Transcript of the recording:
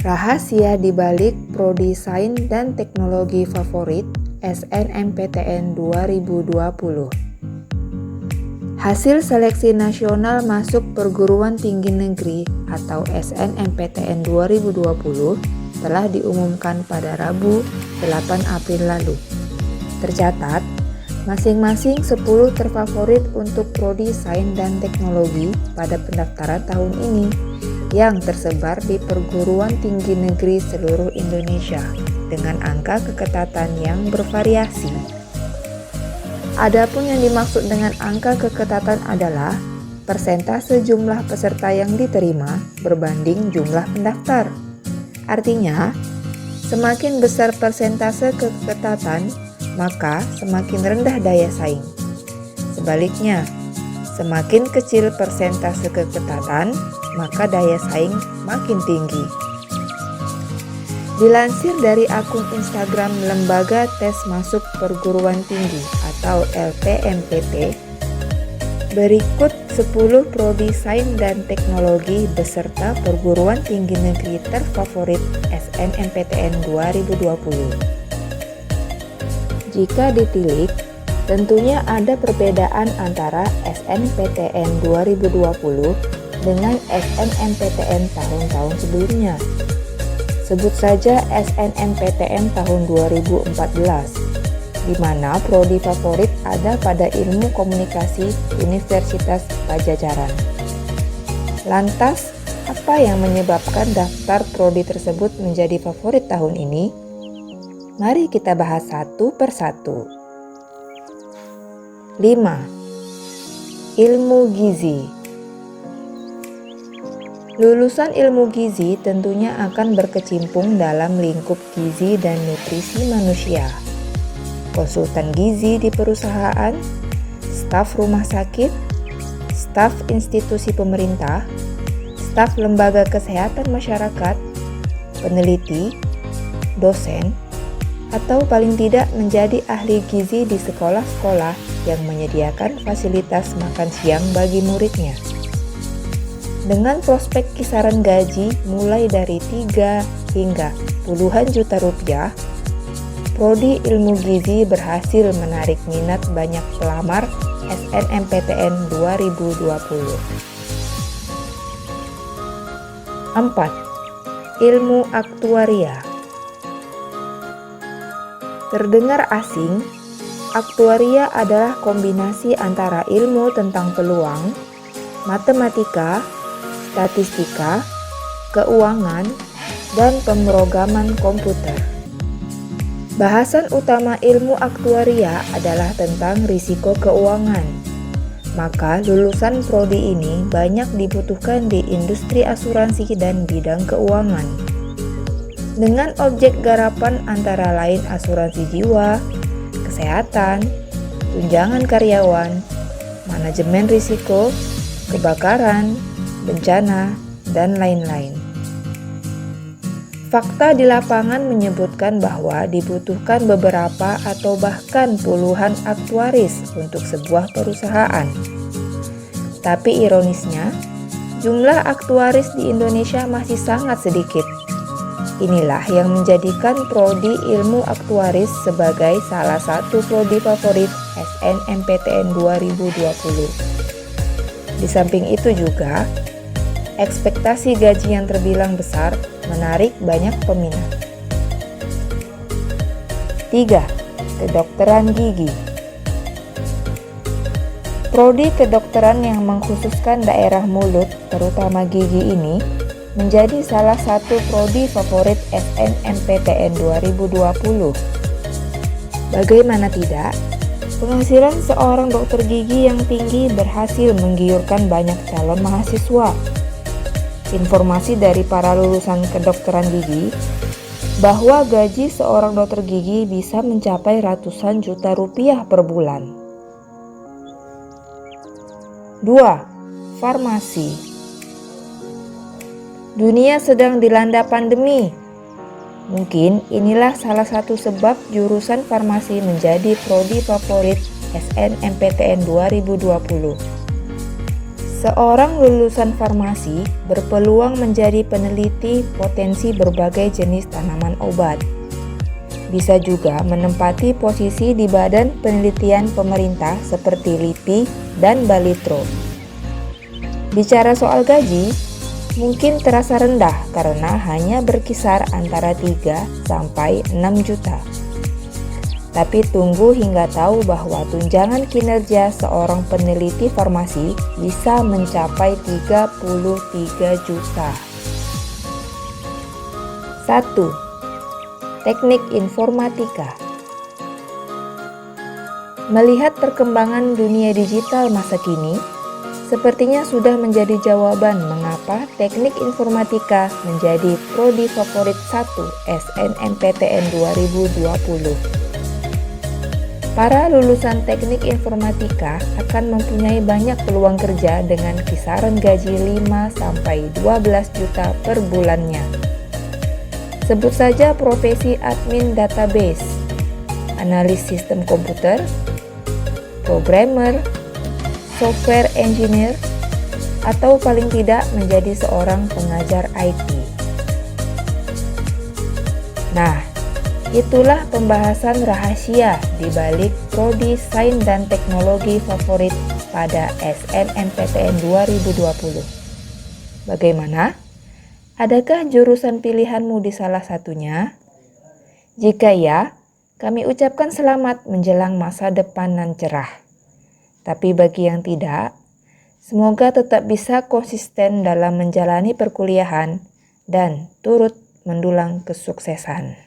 Rahasia di balik Prodi Sains dan Teknologi Favorit SNMPTN 2020. Hasil seleksi nasional masuk perguruan tinggi negeri atau SNMPTN 2020 telah diumumkan pada Rabu 8 April lalu. Tercatat, masing-masing 10 terfavorit untuk Prodi Sains dan Teknologi pada pendaftaran tahun ini yang tersebar di perguruan tinggi negeri seluruh Indonesia dengan angka keketatan yang bervariasi. Adapun yang dimaksud dengan angka keketatan adalah persentase jumlah peserta yang diterima berbanding jumlah pendaftar. Artinya, semakin besar persentase keketatan, maka semakin rendah daya saing. Sebaliknya, semakin kecil persentase keketatan, maka daya saing makin tinggi. Dilansir dari akun Instagram Lembaga Tes Masuk Perguruan Tinggi atau LPMPT, berikut 10 Prodi Sains dan Teknologi beserta perguruan tinggi negeri terfavorit SNMPTN 2020. Jika ditilik, tentunya ada perbedaan antara SNMPTN 2020 dengan SNMPTN tahun-tahun sebelumnya. Sebut saja SNMPTN tahun 2014, di mana prodi favorit ada pada Ilmu Komunikasi Universitas Padjadjaran. Lantas, apa yang menyebabkan daftar prodi tersebut menjadi favorit tahun ini? Mari kita bahas satu persatu. 5. Ilmu Gizi. Lulusan ilmu gizi tentunya akan berkecimpung dalam lingkup gizi dan nutrisi manusia. Konsultan gizi di perusahaan, staf rumah sakit, staf institusi pemerintah, staf lembaga kesehatan masyarakat, peneliti, dosen, atau paling tidak menjadi ahli gizi di sekolah-sekolah yang menyediakan fasilitas makan siang bagi muridnya. Dengan prospek kisaran gaji mulai dari 3 hingga puluhan juta rupiah, Prodi Ilmu Gizi berhasil menarik minat banyak pelamar SNMPTN 2020. 4. Ilmu Aktuaria. Terdengar asing, aktuaria adalah kombinasi antara ilmu tentang peluang, matematika, statistika, keuangan, dan pemrograman komputer. Bahasan utama ilmu aktuaria adalah tentang risiko keuangan. Maka lulusan prodi ini banyak dibutuhkan di industri asuransi dan bidang keuangan. Dengan objek garapan antara lain asuransi jiwa, kesehatan, tunjangan karyawan, manajemen risiko, kebakaran, bencana, dan lain-lain. Fakta di lapangan menyebutkan bahwa dibutuhkan beberapa atau bahkan puluhan aktuaris untuk sebuah perusahaan. Tapi ironisnya, jumlah aktuaris di Indonesia masih sangat sedikit. Inilah yang menjadikan Prodi Ilmu Aktuaris sebagai salah satu prodi favorit SNMPTN 2020. Di samping itu juga, ekspektasi gaji yang terbilang besar menarik banyak peminat. 3. Kedokteran gigi. Prodi kedokteran yang mengkhususkan daerah mulut, terutama gigi ini, menjadi salah satu prodi favorit SNMPTN 2020. Bagaimana tidak? Penghasilan seorang dokter gigi yang tinggi berhasil menggiurkan banyak calon mahasiswa. Informasi dari para lulusan kedokteran gigi bahwa gaji seorang dokter gigi bisa mencapai ratusan juta rupiah per bulan. 2. Farmasi. Dunia sedang dilanda pandemi. Mungkin inilah salah satu sebab jurusan farmasi menjadi prodi favorit SNMPTN 2020. Seorang lulusan farmasi berpeluang menjadi peneliti potensi berbagai jenis tanaman obat. Bisa juga menempati posisi di badan penelitian pemerintah seperti LIPI dan Balitro. Bicara soal gaji, mungkin terasa rendah karena hanya berkisar antara 3 sampai 6 juta. Tapi tunggu hingga tahu bahwa tunjangan kinerja seorang peneliti farmasi bisa mencapai 33 juta. 1. Teknik informatika. Melihat perkembangan dunia digital masa kini, sepertinya sudah menjadi jawaban mengapa teknik informatika menjadi prodi favorit 1 SNMPTN 2020. Para lulusan teknik informatika akan mempunyai banyak peluang kerja dengan kisaran gaji 5-12 juta per bulannya. Sebut saja profesi admin database, analis sistem komputer, programmer, software engineer, atau paling tidak menjadi seorang pengajar IT. Nah, itulah pembahasan rahasia di balik prodi Sains dan Teknologi favorit pada SNMPTN 2020. Bagaimana? Adakah jurusan pilihanmu di salah satunya? Jika ya, kami ucapkan selamat menjelang masa depan nan cerah. Tapi bagi yang tidak, semoga tetap bisa konsisten dalam menjalani perkuliahan dan turut mendulang kesuksesan.